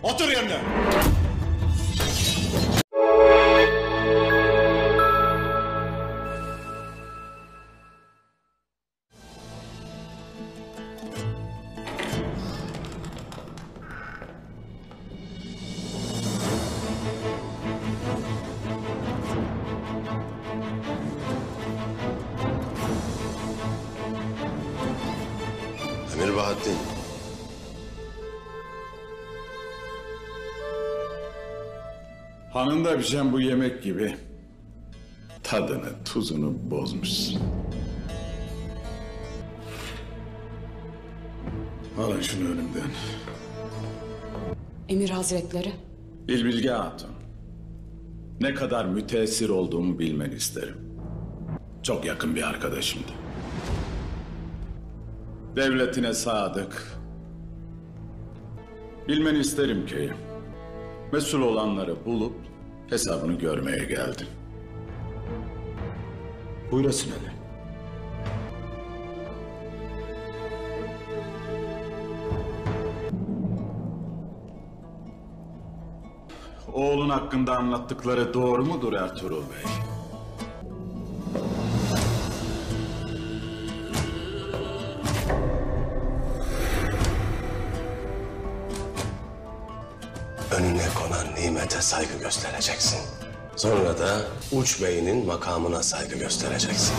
Otur yerine. Emir Bahattin. Hanın da pişen bu yemek gibi tadını, tuzunu bozmuşsun. Alın şunu önümden. Emir Hazretleri. Bilbilge Hatun. Ne kadar müteessir olduğumu bilmeni isterim. Çok yakın bir arkadaşımdı. Devletine sadık. Bilmeni isterim ki mesul olanları bulup hesabını görmeye geldim. Buyurasın hele. Oğlun hakkında anlattıkları doğru mudur Ertuğrul Bey? Önüne konan nimete saygı göstereceksin. Sonra da Uç Bey'inin makamına saygı göstereceksin.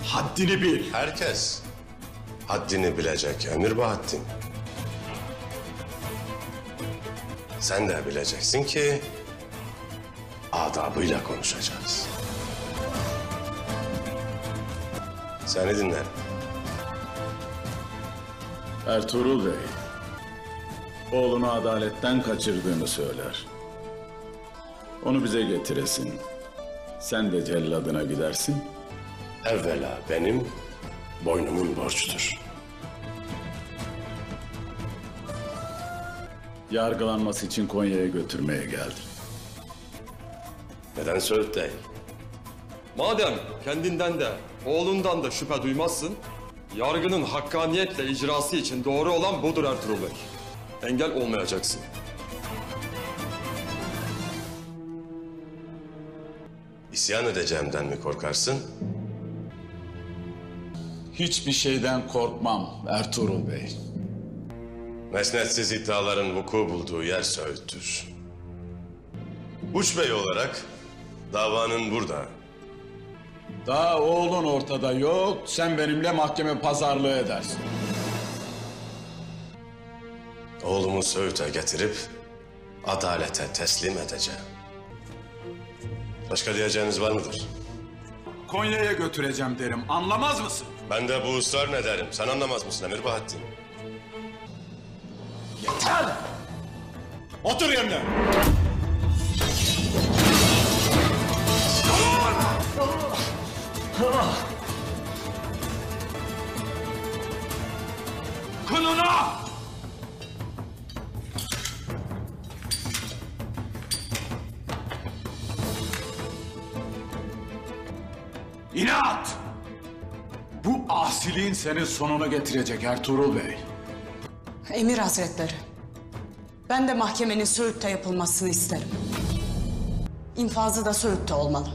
Haddini bil. Herkes haddini bilecek Emir Bahattin. Sen de bileceksin ki adabıyla konuşacağız. Seni dinlerim. Ertuğrul Bey, oğlunu adaletten kaçırdığını söyler. Onu bize getiresin. Sen de celladına gidersin. Evvela benim boynumun borcudur. Yargılanması için Konya'ya götürmeye geldim. Neden Söğüt değil? Madem kendinden de oğlundan da şüphe duymazsın, yargının hakkaniyetle icrası için doğru olan budur Ertuğrul Bey. Engel olmayacaksın. İsyan edeceğimden mi korkarsın? Hiçbir şeyden korkmam Ertuğrul Bey. Mesnetsiz iddiaların vuku bulduğu yer Söğüt'tür. Uç Bey olarak davanın burada. Daha oğlun ortada yok, sen benimle mahkeme pazarlığı edersin. Oğlumu Söğüt'e getirip adalete teslim edeceğim. Başka diyeceğiniz var mıdır? Konya'ya götüreceğim derim, anlamaz mısın? Ben de bu ısrar ne derim? Sen anlamaz mısın Emir Bahattin? Yeter! Otur yerine! Kınına! İnat! Bu asiliğin senin sonuna getirecek Ertuğrul Bey. Emir Hazretleri. Ben de mahkemenin Söğüt'te yapılmasını isterim. İnfazı da Söğüt'te olmalı.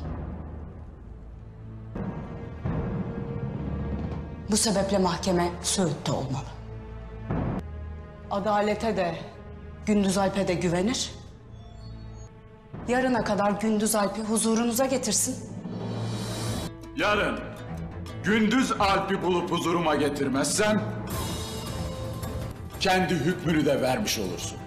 Bu sebeple mahkeme Söğüt'te olmalı. Adalete de, Gündüz Alp'e de güvenir. Yarına kadar Gündüz Alp'i huzurunuza getirsin. Yarın Gündüz Alp'i bulup huzuruma getirmezsem kendi hükmünü de vermiş olursun.